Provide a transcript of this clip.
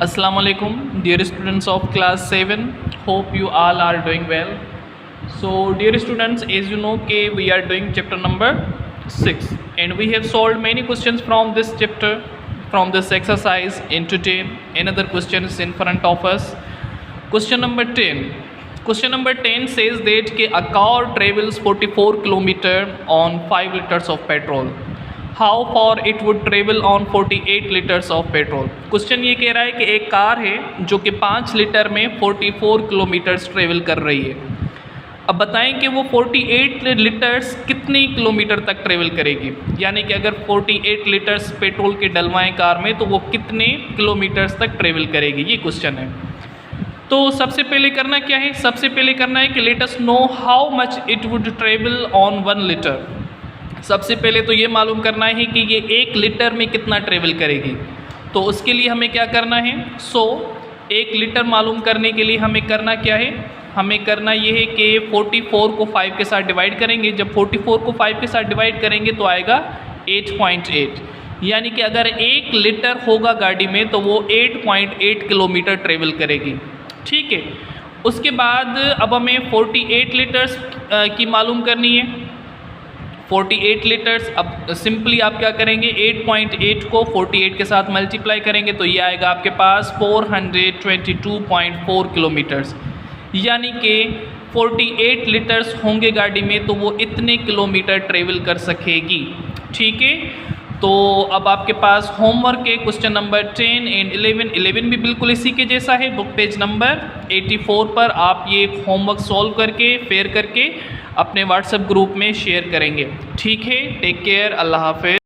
Assalamu alaikum, dear students of class 7. Hope you all are doing well. So dear students, as you know we are doing chapter number 6 and we have solved many questions from this chapter, from this exercise. In today another question is in front of us. Question number 10. Question number 10 says that a car travels 44 km on 5 liters of petrol. How far it would travel on 48 liters of petrol. Question ये कह रहा है कि एक car है जो कि 5 litre में 44 किलोमीटर्स ट्रेवल कर रही है। अब बताएं कि वो 48 लीटर्स कितने किलोमीटर तक ट्रेवल करेगी, यानी कि अगर 48 लीटर्स पेट्रोल के डलवाएं कार में तो वो कितने किलोमीटर्स तक ट्रेवल करेगी, ये क्वेश्चन है। तो सबसे पहले करना क्या है, सबसे पहले करना है कि let us know how much it would travel on 1 litre. सबसे पहले तो ये मालूम करना है कि ये 1 लीटर में कितना ट्रेवल करेगी। तो उसके लिए हमें क्या करना है, 1 लीटर मालूम करने के लिए हमें करना क्या है, हमें करना ये है कि 44 को 5 के साथ डिवाइड करेंगे। जब 44 को 5 के साथ डिवाइड करेंगे तो आएगा 8.8, यानी कि अगर 1 लीटर होगा गाड़ी में तो वो 8.8 किलोमीटर ट्रेवल करेगी। ठीक है, उसके बाद अब हमें 48 लीटर्स की मालूम करनी है। 48 लीटर्स, अब सिंपली आप क्या करेंगे, 8.8 को 48 के साथ मल्टीप्लाई करेंगे तो ये आएगा आपके पास 422.4 किलोमीटर्स, यानी कि 48 लीटर्स होंगे गाड़ी में तो वो इतने किलोमीटर ट्रेवल कर सकेगी। ठीक है, तो अब आपके पास होमवर्क है क्वेश्चन नंबर 10 एंड 11 भी बिल्कुल इसी के जैसा है। बुक पेज नंबर 84 पर आप ये होमवर्क सॉल्व करके शेयर करके अपने व्हाट्सएप ग्रुप में शेयर करेंगे। ठीक है, टेक केयर, अल्लाह हाफिज़।